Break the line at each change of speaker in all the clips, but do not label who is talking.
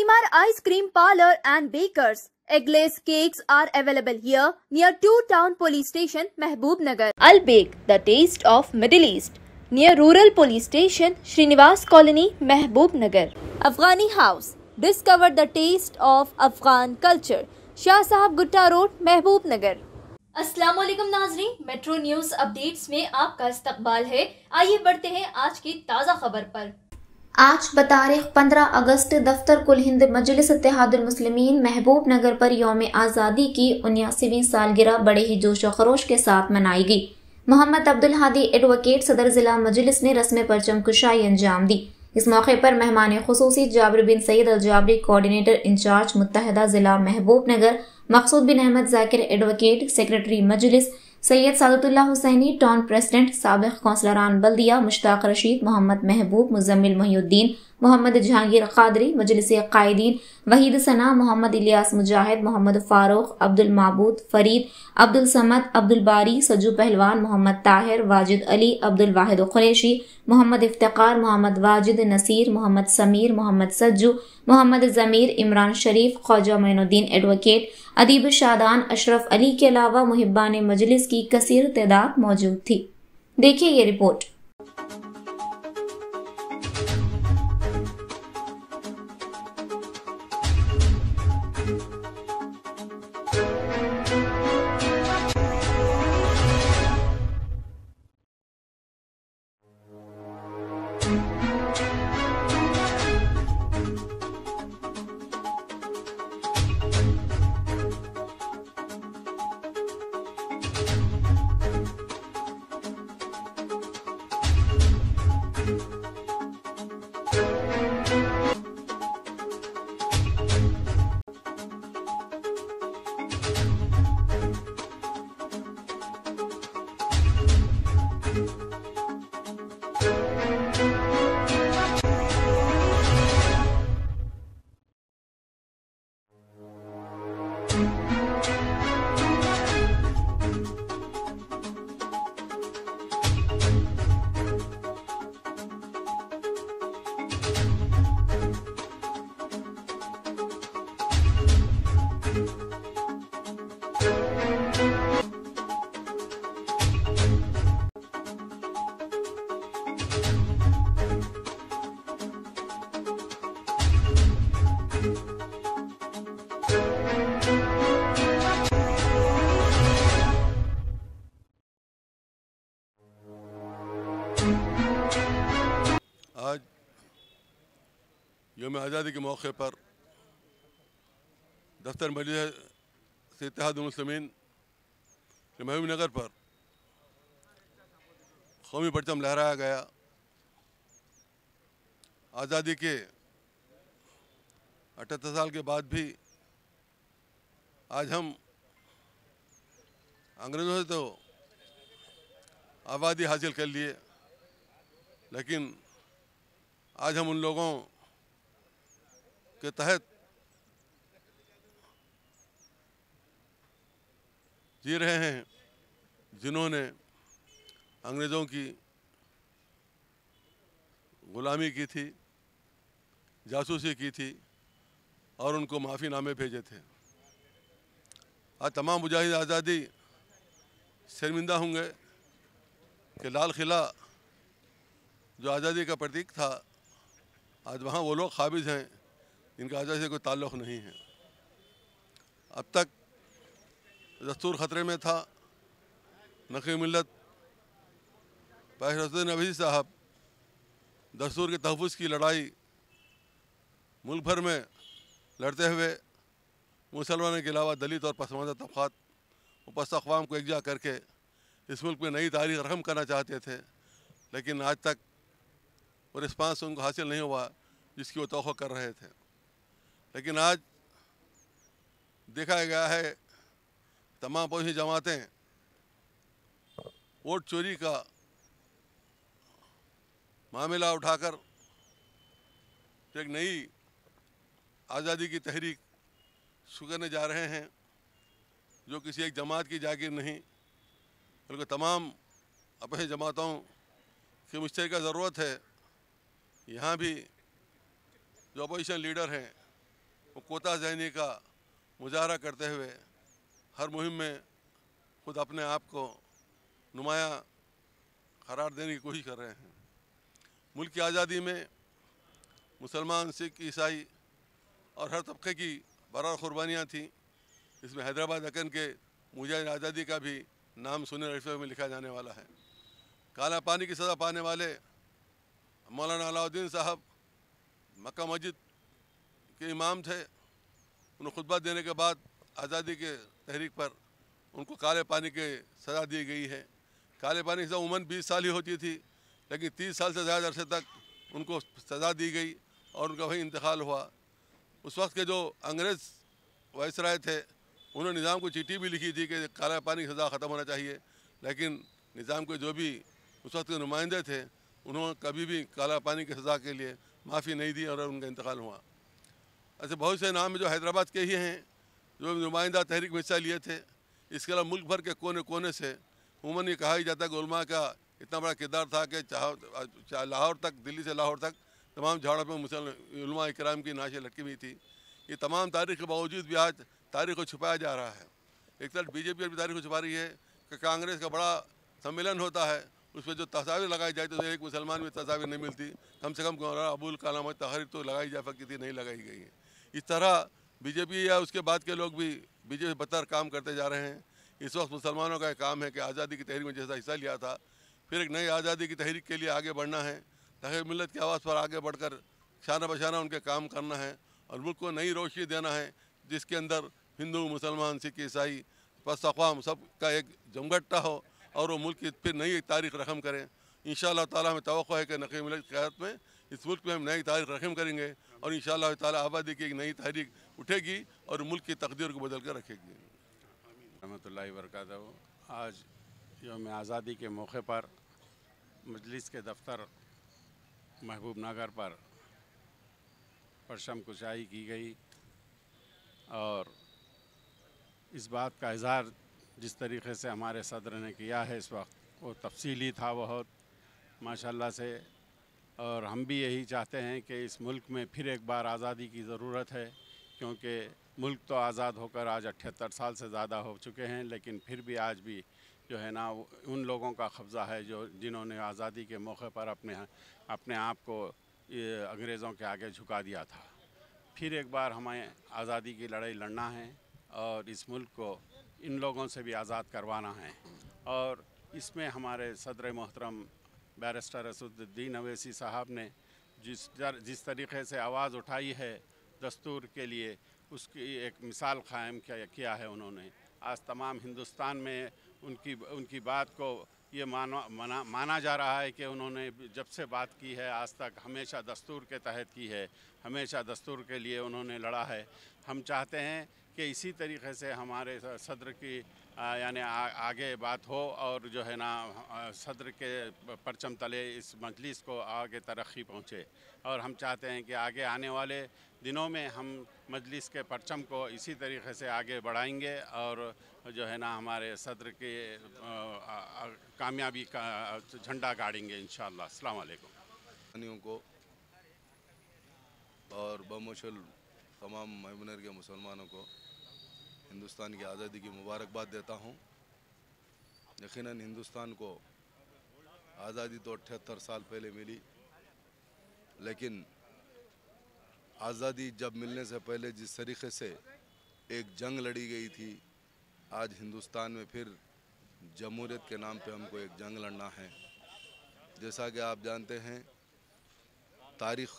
Shalimar Ice Cream Parlor and Bakers. Eggless cakes are available here near 2 Town Police Station, Mehboob Nagar. Al Bake, the taste of Middle East, near Rural Police Station, Srinivas Colony, Mehboob Nagar. Afghani House, discover the taste of Afghan culture. Shah साहब Gutta road, महबूब नगर। अस्सलाम वालेकुम नाज़रीन, metro news updates में आपका इस्तकबाल है। आइए बढ़ते हैं आज की ताज़ा खबर पर।
आज बतारीख 15 अगस्त दफ्तर कुल हिंद मजलिस इत्तेहादुल मुस्लिमीन महबूब नगर पर यौम आज़ादी की 79वीं सालगिरह बड़े ही जोश व खरोश के साथ मनाई गई। मोहम्मद अब्दुल हादी एडवोकेट सदर जिला मजलिस ने रस्म परचम कुशाई अंजाम दी। इस मौके पर मेहमान खुसूसी जाबिर बिन सईद अल जाबरी, कोऑर्डिनेटर इंचार्ज मुत्तहदा जिला महबूब नगर, मकसूद बिन अहमद जाकिर एडवोकेट, सेक्रेटरी मजलिस सैयद सादतुल्लाह हुसैनी, टाउन प्रेसिडेंट, साबिक कौंसलरान बल्दिया मुश्ताक रशीद, मोहम्मद महबूब, मुजम्मिल मोहिउद्दीन, मोहम्मद जहांगीर कादरी, मजलिस कायदीन वहीद सना, मोहम्मद इलियास मुजाहिद, मोहम्मद फारूक, अब्दुल माबूद, फरीद, अब्दुल समद, अब्दुल बारी, सज्जू पहलवान, मोहम्मद ताहिर, वाजिद अली, अब्दुल वाहिद कुरैशी, मोहम्मद इफ्तिकार, मोहम्मद वाजिद, नसीर, मोहम्मद समीर, मोहम्मद सज्जू, मोहम्मद जमीर, इमरान शरीफ, ख्वाजा मोइनुद्दीन एडवोकेट, अदीब शादान, अशरफ अली के अलावा मुहिब्बान मजलिस की कसीर तादाद मौजूद थी। देखिए ये रिपोर्ट।
आज यौम आज़ादी के मौके पर दफ्तर मजलिस इत्तेहादुल मुस्लिमीन महबूब नगर पर कौमी परचम लहराया गया। आज़ादी के 78 साल के बाद भी आज हम अंग्रेज़ों से तो आज़ादी हासिल कर लिए, लेकिन आज हम उन लोगों के तहत जी रहे हैं जिन्होंने अंग्रेज़ों की ग़ुलामी की थी, जासूसी की थी और उनको माफ़ीनामे भेजे थे। आज तमाम मुजाहिद आज़ादी शर्मिंदा होंगे कि लाल किला जो आज़ादी का प्रतीक था, आज वहाँ वो लोग काबिज हैं जिनका आज़ादी से कोई ताल्लुक़ नहीं है। अब तक दस्तूर ख़तरे में था। नक़ी मिल्लत पैगम्बर नबी साहब दस्तूर के तहफ़्फ़ुज़ की लड़ाई मुल्क भर में लड़ते हुए मुसलमानों के अलावा दलित और पसमानदा तबक़ात उपस्थ अक़वाम को एकजा करके इस मुल्क में नई तारीख़ रक़म करना चाहते थे, लेकिन आज तक वो रिस्पांस उनको हासिल नहीं हुआ जिसकी वो तौक़्क़ा कर रहे थे। लेकिन आज देखा गया है तमाम पहुँची जमातें वोट चोरी का मामला उठाकर एक नई आज़ादी की तहरीक शुरू करने जा रहे हैं, जो किसी एक जमात की जागीर नहीं बल्कि तमाम अपनी जमातों की मुश्तरका ज़रूरत है। यहाँ भी जो अपोजिशन लीडर हैं वो कोता ज़हनी का मुजाहरा करते हुए हर मुहिम में खुद अपने आप को नुमाया करार देने की कोशिश कर रहे हैं। मुल्क की आज़ादी में मुसलमान, सिख, ईसाई और हर तबके की बराबर कुर्बानियाँ थीं। इसमें हैदराबाद दक्कन के मुजाहिद आज़ादी का भी नाम सुने रफ़े में लिखा जाने वाला है। काला पानी की सज़ा पाने वाले मौलाना अलाउद्दीन साहब मक्का मस्जिद के इमाम थे। उन्हें खुतबा देने के बाद आज़ादी के तहरीक पर उनको काले पानी की सज़ा दी गई है। काले पानी की सज़ा उमूमन 20 साल ही होती थी, लेकिन 30 साल से ज़्यादा अरसे तक उनको सज़ा दी गई और उनका वही इंतकाल हुआ। उस वक्त के जो अंग्रेज़ वायसराय थे उन्होंने निज़ाम को चिट्ठी भी लिखी थी कि काला पानी की सज़ा ख़त्म होना चाहिए, लेकिन निज़ाम के जो भी उस वक्त के नुमाइंदे थे उन्होंने कभी भी काला पानी की सज़ा के लिए माफ़ी नहीं दी और उनका इंतकाल हुआ। ऐसे बहुत से नाम जो हैदराबाद के ही हैं जो नुमाइंदा तहरीक में हिस्सा लिए थे। इसके अलावा मुल्क भर के कोने कोने से उमूमन ये कहा ही जाता है कि उलमा का इतना बड़ा किरदार था कि चाहे लाहौर तक, दिल्ली से लाहौर तक तमाम झाड़ों पर मुसलमान उलमा इकराम की नाशें लटकी हुई थी। ये तमाम तारीख़ के बावजूद भी आज तारीख़ को छुपाया जा रहा है। एक तरफ बीजेपी भी तारीख़ को छुपा रही है कि कांग्रेस का बड़ा सम्मेलन होता है, उस पर जो तस्वीर लगाई जाए तो एक मुसलमान में तस्वीर नहीं मिलती, कम से कम अबुल कलाम तहरीर तो लगाई जा सकती थी, नहीं लगाई गई है। इस तरह बीजेपी या उसके बाद के लोग भी बीजेपी बदतर काम करते जा रहे हैं। इस वक्त मुसलमानों का एक काम है कि आज़ादी की तहरीक में जैसा हिस्सा लिया था, फिर एक नई आज़ादी की तहरीक के लिए आगे बढ़ना है, ताकि मिलत की आवाज़ पर आगे बढ़कर शाना बशाना उनके काम करना है और मुल्क को नई रोशनी देना है, जिसके अंदर हिंदू, मुसलमान, सिख, ईसाई, बस अक़वाम सब का एक जमघट्टा हो और वो मुल्क की फिर नई तारीख़ रकम करें। इंशाअल्लाह ताला हमें तवक्को है कि नक़ी मिलत की क़यादत में इस मुल्क में हम नई तारीख़ रकम करेंगे और इंशाअल्लाह ताला आबादी की एक नई तारीख़ उठेगी और मुल्क की तकदीर को बदल कर रखेगी।
रहमतुल्लाहि व बरकातहू। आज यौम आज़ादी के मौके पर मजलिस के दफ्तर महबूब नगर पर परचम कुशाई की गई और इस बात का इज़हार जिस तरीक़े से हमारे सदर ने किया है इस वक्त वो तफसीली था बहुत माशाल्लाह से। और हम भी यही चाहते हैं कि इस मुल्क में फिर एक बार आज़ादी की ज़रूरत है, क्योंकि मुल्क तो आज़ाद होकर आज 78 साल से ज़्यादा हो चुके हैं, लेकिन फिर भी आज भी जो है ना उन लोगों का कब्ज़ा है जो जिन्होंने आज़ादी के मौके पर अपने आप को अंग्रेज़ों के आगे झुका दिया था। फिर एक बार हमें आज़ादी की लड़ाई लड़ना है और इस मुल्क को इन लोगों से भी आज़ाद करवाना है। और इसमें हमारे सदर मोहतरम बैरिस्टर असदुद्दीन अवैसी साहब ने जिस तरीक़े से आवाज़ उठाई है दस्तूर के लिए, उसकी एक मिसाल क़ायम किया है उन्होंने। आज तमाम हिंदुस्तान में उनकी बात को ये माना जा रहा है कि उन्होंने जब से बात की है आज तक हमेशा दस्तूर के तहत की है, हमेशा दस्तूर के लिए उन्होंने लड़ा है। हम चाहते हैं कि इसी तरीक़े से हमारे सदर की यानी आगे बात हो और जो है ना सदर के परचम तले इस मजलिस को आगे तरक्की पहुँचे। और हम चाहते हैं कि आगे आने वाले दिनों में हम मजलिस के परचम को इसी तरीक़े से आगे बढ़ाएंगे और जो है ना हमारे सदर के कामयाबी का झंडा गाड़ेंगे इंशाअल्लाह। अस्सलाम वालेकुम
को और बमुशल तमाम महबूबनगर के मुसलमानों को हिंदुस्तान की आज़ादी की मुबारकबाद देता हूँ। यकीनन हिंदुस्तान को आज़ादी तो 78 साल पहले मिली, लेकिन आज़ादी जब मिलने से पहले जिस तरीक़े से एक जंग लड़ी गई थी, आज हिंदुस्तान में फिर जमहूरियत के नाम पे हमको एक जंग लड़ना है। जैसा कि आप जानते हैं, तारीख़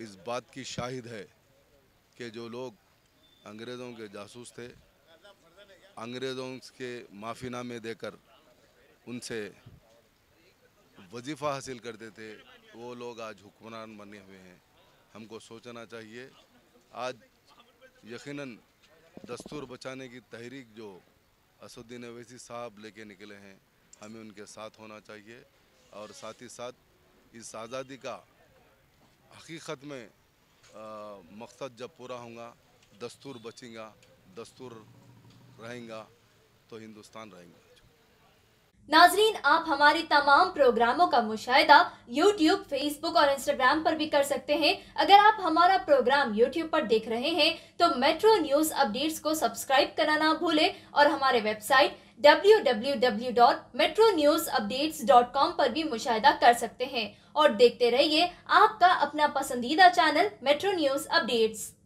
इस बात की शाहिद है कि जो लोग अंग्रेज़ों के जासूस थे, अंग्रेज़ों के माफ़ीनामे देकर उनसे वजीफ़ा हासिल करते थे, वो लोग आज हुक्मरान बने हुए हैं। हमको सोचना चाहिए। आज यकीनन दस्तूर बचाने की तहरीक जो असदुद्दीन अवैसी साहब लेके निकले हैं, हमें उनके साथ होना चाहिए और साथ ही साथ इस आज़ादी का हकीकत में मकसद जब पूरा होगा, दस्तूर बचेगा, दस्तूर रहेगा तो हिंदुस्तान रहेगा।
नाजरीन, आप हमारे तमाम प्रोग्रामों का मुशाहिदा YouTube, Facebook और Instagram पर भी कर सकते हैं। अगर आप हमारा प्रोग्राम YouTube पर देख रहे हैं तो मेट्रो न्यूज अपडेट्स को सब्सक्राइब करना ना भूलें और हमारे वेबसाइट www.metronewsupdates.com पर भी मुशाहिदा कर सकते हैं और देखते रहिए आपका अपना पसंदीदा चैनल मेट्रो न्यूज अपडेट्स।